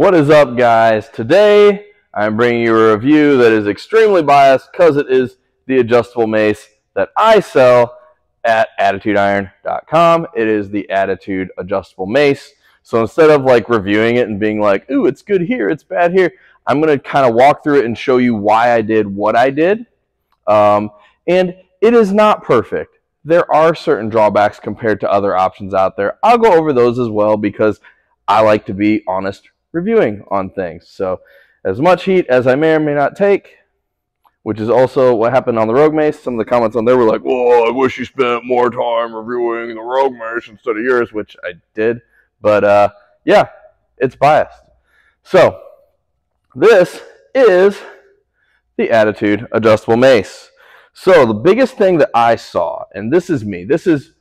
What is up, guys? Today I'm bringing you a review that is extremely biased because it is the adjustable mace that I sell at AttitudeIron.com. It is the Attitude adjustable mace. So instead of like reviewing it and being like, ooh, it's good here, it's bad here, I'm going to kind of walk through it and show you why I did what I did. And it is not perfect. There are certain drawbacks compared to other options out there. I'll go over those as well because I like to be honest reviewing on things. So as much heat as I may or may not take, which is also what happened on the Rogue Mace. Some of the comments on there were like, whoa, I wish you spent more time reviewing the Rogue Mace instead of yours, which I did. But yeah, it's biased. So this is the Attitude adjustable mace. So the biggest thing that I saw, and this is me, this is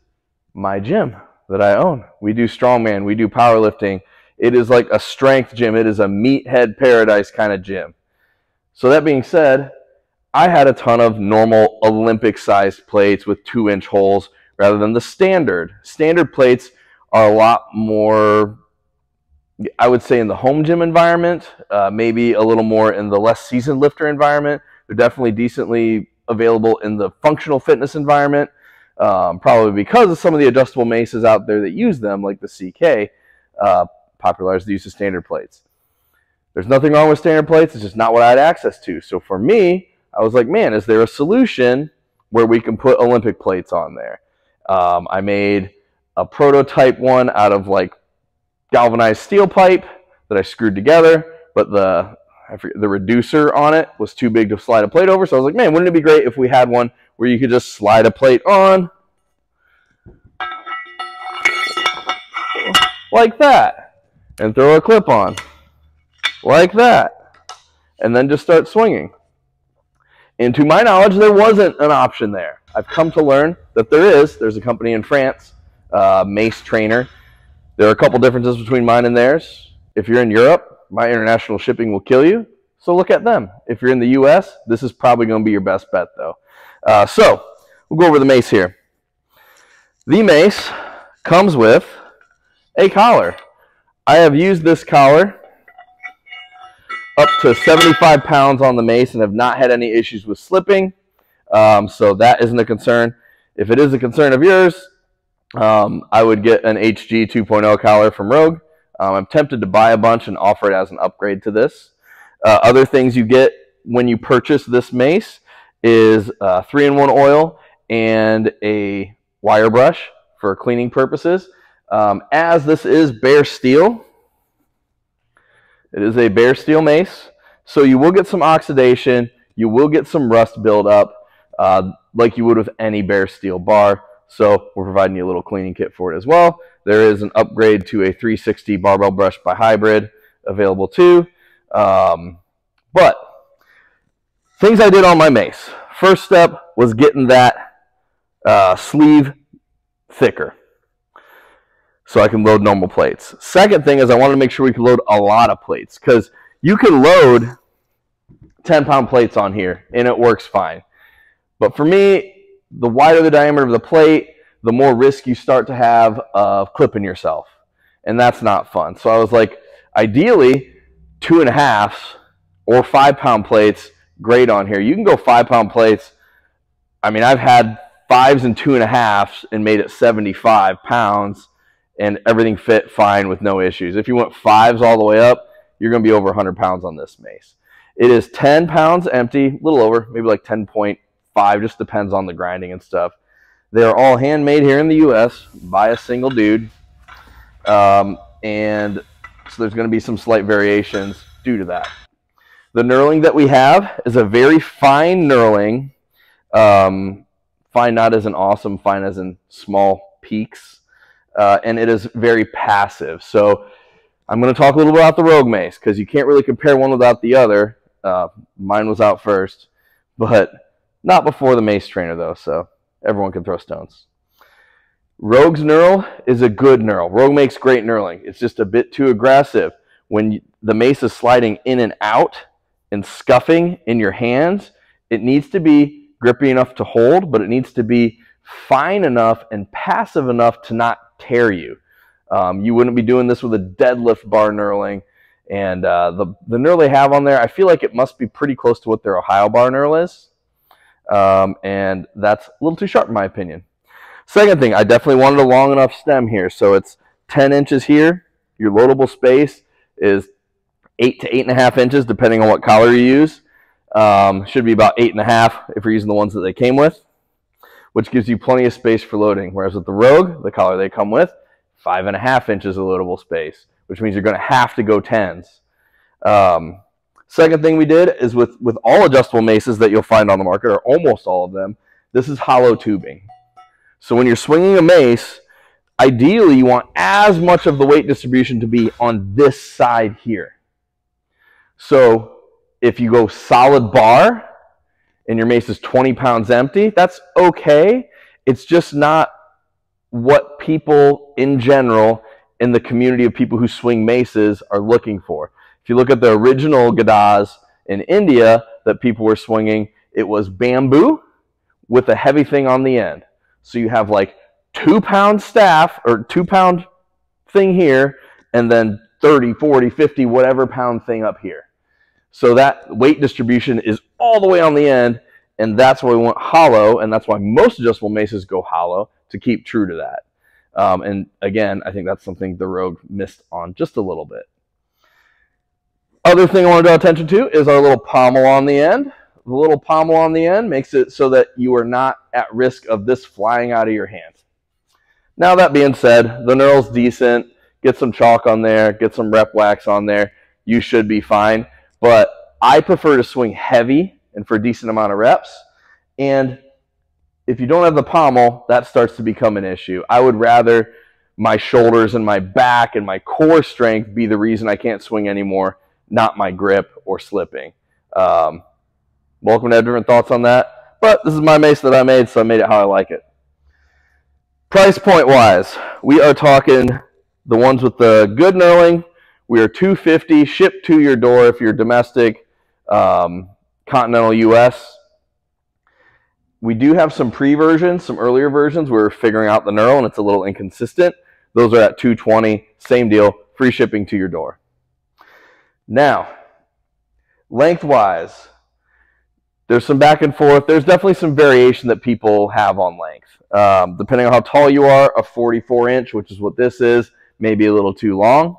my gym that I own. We do strongman, we do powerlifting. It is like a strength gym. It is a meathead paradise kind of gym. So that being said, I had a ton of normal Olympic-sized plates with 2-inch holes rather than the standard. Standard plates are a lot more, I would say, in the home gym environment, maybe a little more in the less seasoned lifter environment. They're definitely decently available in the functional fitness environment, probably because of some of the adjustable maces out there that use them, like the CK, popularized the use of standard plates. There's nothing wrong with standard plates. It's just not what I had access to. So for me, I was like, man, is there a solution where we can put Olympic plates on there? I made a prototype one out of like galvanized steel pipe that I screwed together, but the reducer on it was too big to slide a plate over. So I was like, man, wouldn't it be great if we had one where you could just slide a plate on like that and throw a clip on like that and then just start swinging. And to my knowledge, there wasn't an option there. I've come to learn that there's a company in France, Mace Trainer. There are a couple differences between mine and theirs. If you're in Europe, my international shipping will kill you, so look at them. If you're in the US, this is probably going to be your best bet, though. So we'll go over the mace here. The mace comes with a collar. I have used this collar up to 75 pounds on the mace and have not had any issues with slipping, so that isn't a concern. If it is a concern of yours, I would get an HG 2.0 collar from Rogue. I'm tempted to buy a bunch and offer it as an upgrade to this. Other things you get when you purchase this mace is 3-in-1 oil and a wire brush for cleaning purposes. As this is bare steel, it is a bare steel mace, so you will get some oxidation, you will get some rust buildup, like you would with any bare steel bar. So we're providing you a little cleaning kit for it as well. There is an upgrade to a 360 barbell brush by Hybrid available too. But things I did on my mace. First step was getting that sleeve thicker so I can load normal plates. Second thing is I wanted to make sure we could load a lot of plates, because you can load 10-pound plates on here and it works fine. But for me, the wider the diameter of the plate, the more risk you start to have of clipping yourself. And that's not fun. So I was like, ideally, 2.5 or 5-pound plates, great on here. You can go 5-pound plates. I mean, I've had 5s and 2.5s and made it 75 pounds, and everything fit fine with no issues. If you went 5s all the way up, you're going to be over 100 pounds on this mace. It is 10 pounds empty, a little over, maybe like 10.5, just depends on the grinding and stuff. They are all handmade here in the U.S. by a single dude, and so there's going to be some slight variations due to that. The knurling that we have is a very fine knurling, fine not as in awesome, fine as in small peaks, and it is very passive. So I'm going to talk a little bit about the Rogue Mace, because you can't really compare one without the other. Mine was out first, but not before the Mace Trainer, though, so everyone can throw stones. Rogue's knurl is a good knurl. Rogue makes great knurling. It's just a bit too aggressive. When the mace is sliding in and out and scuffing in your hands, it needs to be grippy enough to hold, but it needs to be fine enough and passive enough to not tear you. You wouldn't be doing this with a deadlift bar knurling, And the knurl they have on there, I feel like it must be pretty close to what their Ohio bar knurl is. And that's a little too sharp in my opinion. Second thing, I definitely wanted a long enough stem here. So it's 10 inches here. Your loadable space is 8 to 8.5 inches, depending on what collar you use. Should be about 8.5 if you're using the ones that they came with, which gives you plenty of space for loading. Whereas with the Rogue, the collar they come with, 5.5 inches of loadable space, which means you're going to have to go 10s. Second thing we did is with all adjustable maces that you'll find on the market, or almost all of them, this is hollow tubing. So when you're swinging a mace, ideally you want as much of the weight distribution to be on this side here. So if you go solid bar and your mace is 20 pounds empty, that's okay. It's just not what people in general in the community of people who swing maces are looking for. If you look at the original Gadas in India that people were swinging, it was bamboo with a heavy thing on the end. So you have like 2-pound staff or 2-pound thing here, and then 30, 40, 50, whatever pound thing up here. So that weight distribution is all the way on the end, and that's why we want hollow, and that's why most adjustable maces go hollow, to keep true to that. And again, I think that's something the Rogue missed on just a little bit. Other thing I want to draw attention to is our little pommel on the end. The little pommel on the end makes it so that you are not at risk of this flying out of your hand. Now that being said, the knurl's decent. Get some chalk on there, get some rep wax on there. You should be fine. But I prefer to swing heavy and for a decent amount of reps. And if you don't have the pommel, that starts to become an issue. I would rather my shoulders and my back and my core strength be the reason I can't swing anymore, not my grip or slipping. Welcome to have different thoughts on that. But this is my mace that I made, so I made it how I like it. Price point wise, we are talking the ones with the good knurling. We are $250 shipped to your door if you're domestic, continental US. We do have some pre-versions, some earlier versions. We're figuring out the knurl and it's a little inconsistent. Those are at $220, same deal, free shipping to your door. Now, lengthwise, there's some back and forth. There's definitely some variation that people have on length. Depending on how tall you are, a 44-inch, which is what this is, may be a little too long.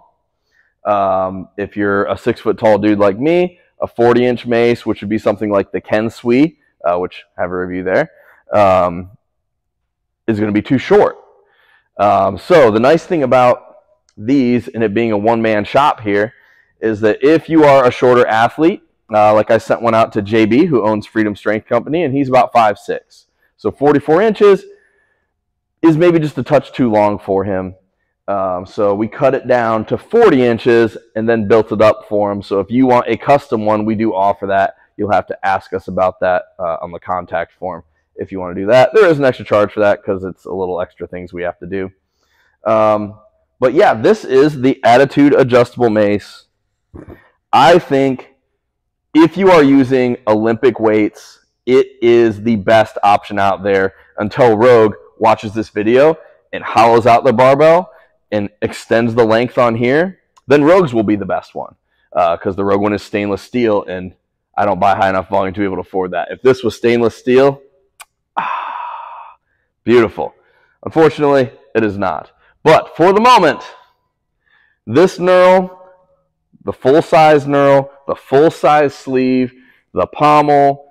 If you're a 6-foot tall dude like me, a 40-inch mace, which would be something like the Ken Sui, which I have a review there, is going to be too short. So the nice thing about these, and it being a one-man shop here, is that if you are a shorter athlete, like I sent one out to JB, who owns Freedom Strength Company, and he's about 5'6". So 44 inches is maybe just a touch too long for him. So we cut it down to 40 inches and then built it up for him. So if you want a custom one, we do offer that. You'll have to ask us about that on the contact form if you want to do that. There is an extra charge for that because it's a little extra things we have to do. But yeah, this is the Attitude Adjustable Mace. I think if you are using Olympic weights, it is the best option out there until Rogue watches this video and hollows out the barbell and extends the length on here. Then Rogue's will be the best one because the Rogue one is stainless steel, and I don't buy high enough volume to be able to afford that. If this was stainless steel, beautiful. Unfortunately, it is not. But for the moment, this knurl, the full-size knurl, the full-size sleeve, the pommel,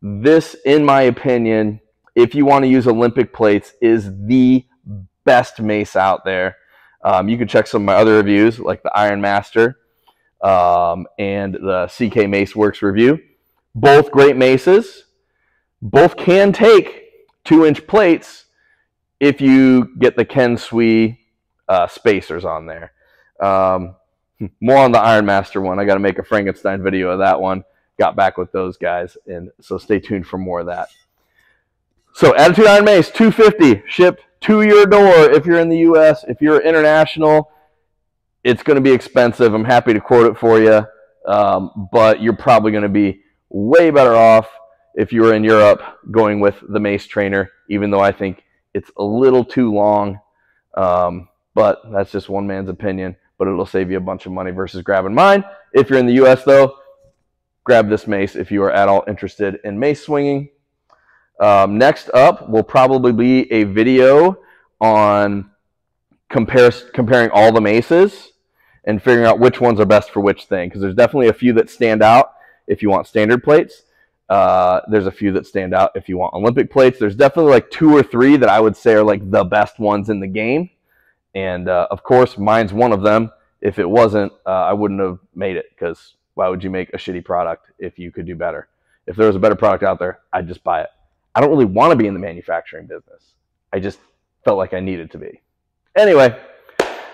this, in my opinion, if you want to use Olympic plates, is the best mace out there. You can check some of my other reviews, like the Iron Master and the CK Mace Works review. Both great maces. Both can take 2-inch plates if you get the Ken Sui spacers on there. More on the Iron Master one. I got to make a Frankenstein video of that one. Got back with those guys, and so stay tuned for more of that. So Attitude Iron Mace, $250, shipped to your door if you're in the U.S. If you're international, it's going to be expensive. I'm happy to quote it for you, but you're probably going to be way better off if you're in Europe going with the Mace Trainer, even though I think it's a little too long, but that's just one man's opinion. but it'll save you a bunch of money versus grabbing mine. If you're in the US though, grab this mace if you are at all interested in mace swinging. Next up will probably be a video on comparing all the maces and figuring out which ones are best for which thing, because there's definitely a few that stand out if you want standard plates. There's a few that stand out if you want Olympic plates. There's definitely like 2 or 3 that I would say are like the best ones in the game. And of course, mine's one of them. If it wasn't, I wouldn't have made it, because why would you make a shitty product if you could do better? If there was a better product out there, I'd just buy it. I don't really want to be in the manufacturing business. I just felt like I needed to be. Anyway,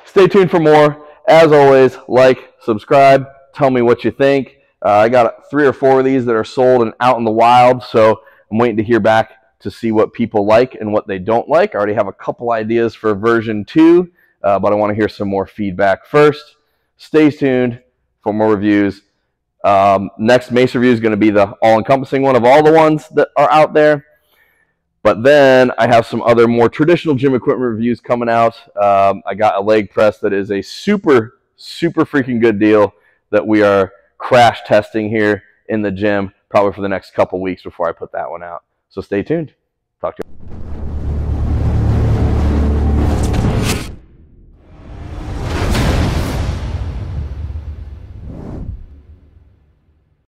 stay tuned for more. As always, like, subscribe, tell me what you think. I got 3 or 4 of these that are sold and out in the wild, so I'm waiting to hear back to see what people like and what they don't like. I already have a couple ideas for version 2, but I want to hear some more feedback first. Stay tuned for more reviews. Next mace review is going to be the all-encompassing one of all the ones that are out there. But then I have some other more traditional gym equipment reviews coming out. I got a leg press that is a super, super freaking good deal that we are crash testing here in the gym, probably for the next couple weeks before I put that one out. So stay tuned. Talk to you.